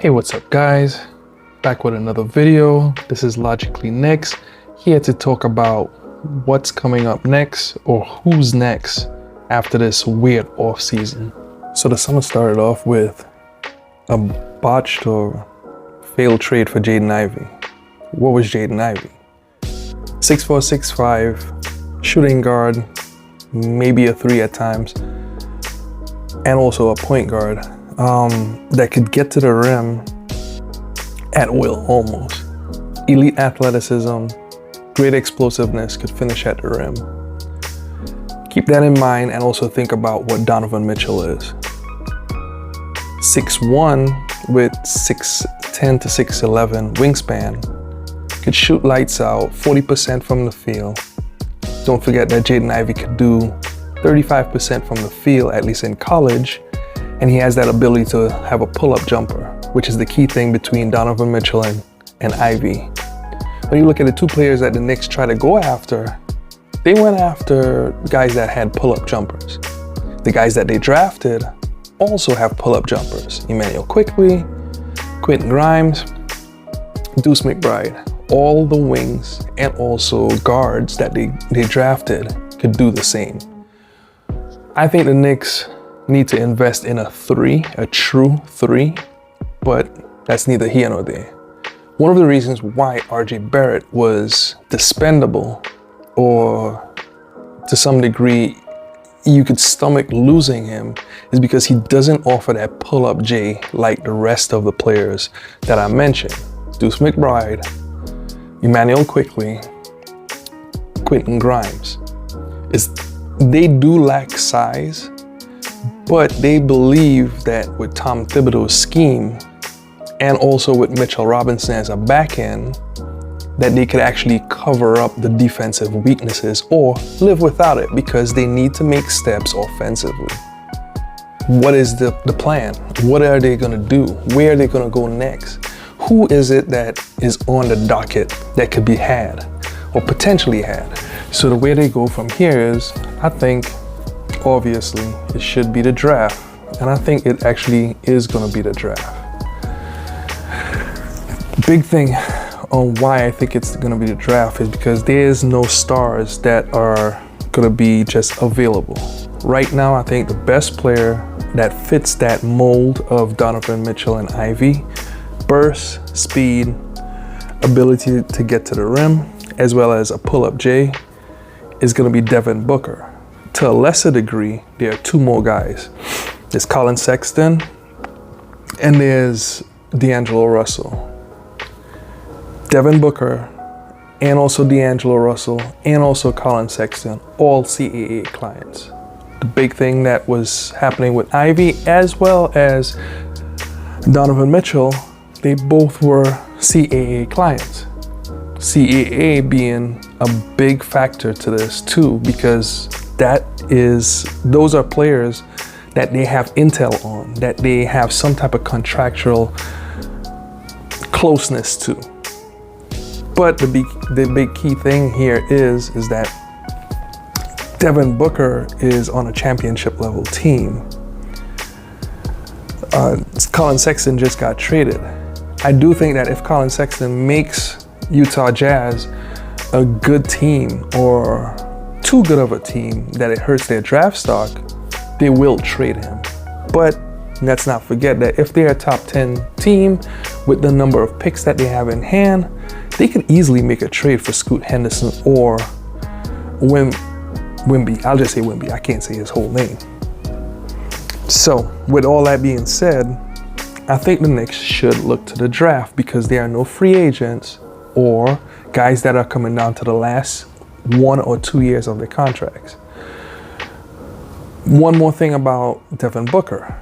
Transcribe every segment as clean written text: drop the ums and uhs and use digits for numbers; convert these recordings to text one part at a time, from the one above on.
Hey, what's up guys? Back with another video. This is Logically Knicks, here to talk about what's coming up next or who's next after this weird off season. So the summer started off with a botched or failed trade for Jaden Ivey. What was Jaden Ivey? 6'4", 6'5", shooting guard, maybe a 3 at times, and also a point guard that could get to the rim at will almost. Elite athleticism, great explosiveness, could finish at the rim. Keep that in mind and also think about what Donovan Mitchell is. 6'1" with 6'10" to 6'11" wingspan, could shoot lights out, 40% from the field. Don't forget that Jaden Ivey could do 35% from the field, at least in college, and he has that ability to have a pull-up jumper, which is the key thing between Donovan Mitchell and Ivey. When you look at the two players that the Knicks try to go after, they went after guys that had pull-up jumpers. The guys that they drafted also have pull-up jumpers. Immanuel Quickley, Quentin Grimes, Deuce McBride, all the wings and also guards that they drafted could do the same. I think the Knicks need to invest in a true three, but that's neither here nor there. One of the reasons why RJ Barrett was dispendable, or to some degree you could stomach losing him, is because he doesn't offer that pull-up J like the rest of the players that I mentioned. Deuce McBride, Immanuel Quickley, Quentin Grimes. They do lack size, but they believe that with Tom Thibodeau's scheme and also with Mitchell Robinson as a back end, that they could actually cover up the defensive weaknesses or live without it because they need to make steps offensively. What is the plan? What are they going to do? Where are they going to go next? Who is it that is on the docket that could be had or potentially had? So the way they go from here is, I think, obviously, it should be the draft. And I think it actually is going to be the draft. Big thing on why I think it's going to be the draft is because there's no stars that are going to be just available. Right now, I think the best player that fits that mold of Donovan Mitchell and Ivey, burst, speed, ability to get to the rim, as well as a pull-up J, is going to be Devin Booker. To a lesser degree, there are two more guys. There's Colin Sexton and there's D'Angelo Russell. Devin Booker and also D'Angelo Russell and also Colin Sexton, all CAA clients. The big thing that was happening with Ivey as well as Donovan Mitchell, they both were CAA clients. CAA being a big factor to this too, because those are players that they have intel on, that they have some type of contractual closeness to. But the big key thing here is that Devin Booker is on a championship level team. Colin Sexton just got traded. I do think that if Colin Sexton makes Utah Jazz a good team or too good of a team that it hurts their draft stock, they will trade him. But let's not forget that if they're a top 10 team with the number of picks that they have in hand, they could easily make a trade for Scoot Henderson or Wemby. I'll just say Wemby. I can't say his whole name. So with all that being said, I think the Knicks should look to the draft because there are no free agents or guys that are coming down to the last 1 or 2 years of their contracts. One more thing about Devin Booker.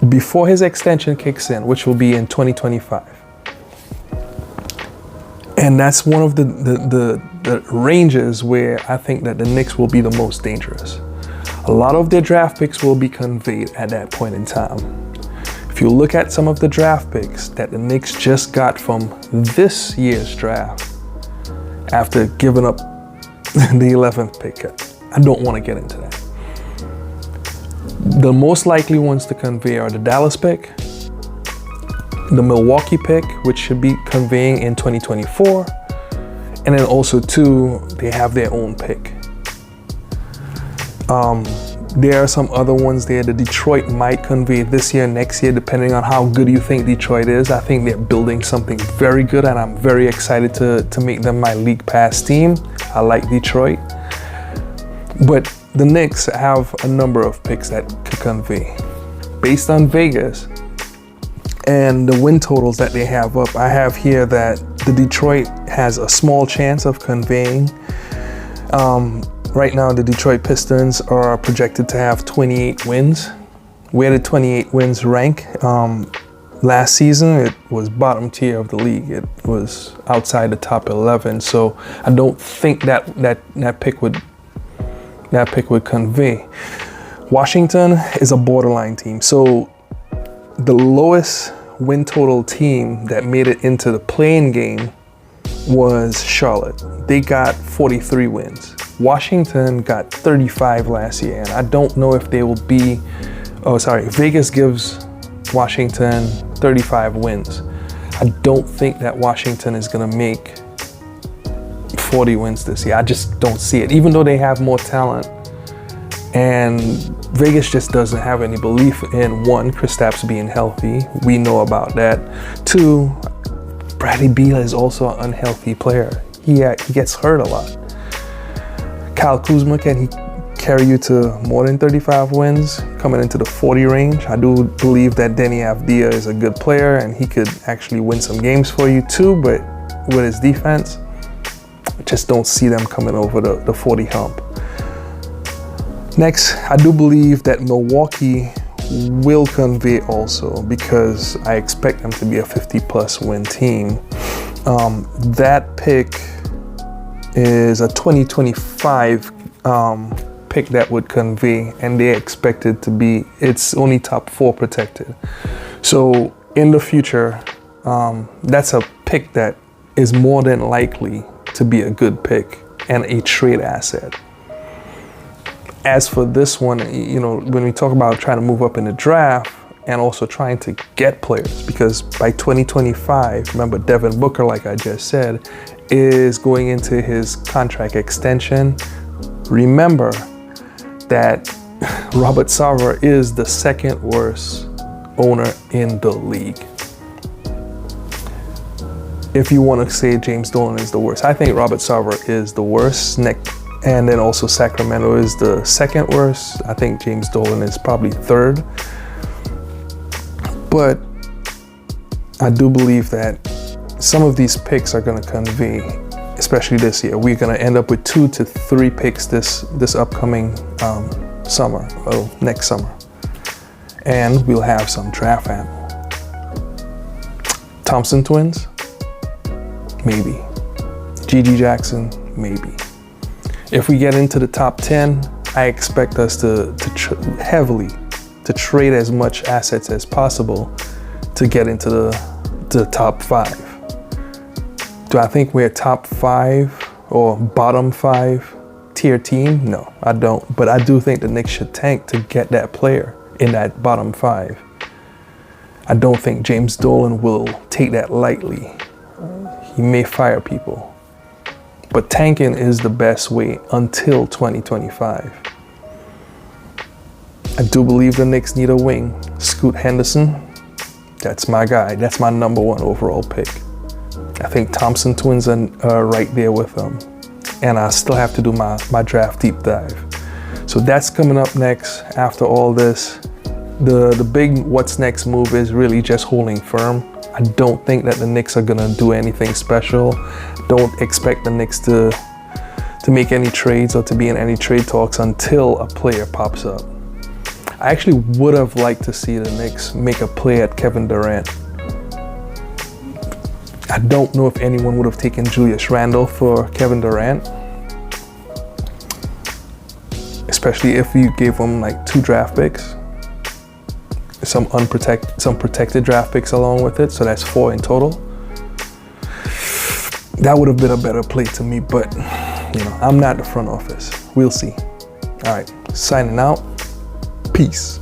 Before his extension kicks in, which will be in 2025, and that's one of the ranges where I think that the Knicks will be the most dangerous. A lot of their draft picks will be conveyed at that point in time. If you look at some of the draft picks that the Knicks just got from this year's draft, after giving up the 11th pick, I don't want to get into that. The most likely ones to convey are the Dallas pick the Milwaukee pick, which should be conveying in 2024. And then also too, they have their own pick. There are some other ones there. The Detroit might convey this year, next year, depending on how good you think Detroit is. I think they're building something very good, and I'm very excited to make them my league pass team. I like Detroit. But the Knicks have a number of picks that could convey. Based on Vegas and the win totals that they have up, I have here that the Detroit has a small chance of conveying. Right now, the Detroit Pistons are projected to have 28 wins. Where did 28 wins rank? Last season, it was bottom tier of the league. It was outside the top 11. So I don't think that pick would convey. Washington is a borderline team. So the lowest win total team that made it into the play-in game was Charlotte. They got 43 wins. Washington got 35 last year, and I don't know if they will be, Vegas gives Washington 35 wins. I don't think that Washington is gonna make 40 wins this year. I just don't see it, even though they have more talent. And Vegas just doesn't have any belief in, one, Kristaps being healthy. We know about that. Two, Bradley Beal is also an unhealthy player. He gets hurt a lot. Kyle Kuzma, can he carry you to more than 35 wins, coming into the 40 range? I do believe that Denny Avdia is a good player and he could actually win some games for you too, but with his defense, I just don't see them coming over the 40 hump. Next, I do believe that Milwaukee will convey also, because I expect them to be a 50+ win team. That pick is a 2025 pick that would convey, and they're expected to be, it's only top 4 protected. So in the future, that's a pick that is more than likely to be a good pick and a trade asset. As for this one, you know, when we talk about trying to move up in the draft and also trying to get players, because by 2025, remember Devin Booker, like I just said, is going into his contract extension. Remember that Robert Sarver is the second worst owner in the league. If you want to say James Dolan is the worst, I think Robert Sarver is the worst. And then also Sacramento is the second worst. I think James Dolan is probably third. But I do believe that some of these picks are going to convey, especially this year. We're going to end up with 2 to 3 picks this upcoming next summer. And we'll have some draft ammo. Thompson twins? Maybe. Gigi Jackson? Maybe. If we get into the top 10, I expect us to heavily trade as much assets as possible to get into the top 5. Do I think we're a top 5 or bottom 5 tier team? No, I don't. But I do think the Knicks should tank to get that player in that bottom 5. I don't think James Dolan will take that lightly. He may fire people. But tanking is the best way until 2025. I do believe the Knicks need a wing. Scoot Henderson, that's my guy. That's my number 1 overall pick. I think Thompson twins are right there with them. And I still have to do my draft deep dive. So that's coming up next after all this. The big what's next move is really just holding firm. I don't think that the Knicks are gonna do anything special. Don't expect the Knicks to make any trades or to be in any trade talks until a player pops up. I actually would have liked to see the Knicks make a play at Kevin Durant. I don't know if anyone would have taken Julius Randle for Kevin Durant, especially if you gave him like 2 draft picks. Some protected draft picks along with it, so that's 4 in total. That would have been a better play to me, but you know, I'm not the front office. We'll see. All right, signing out. Peace.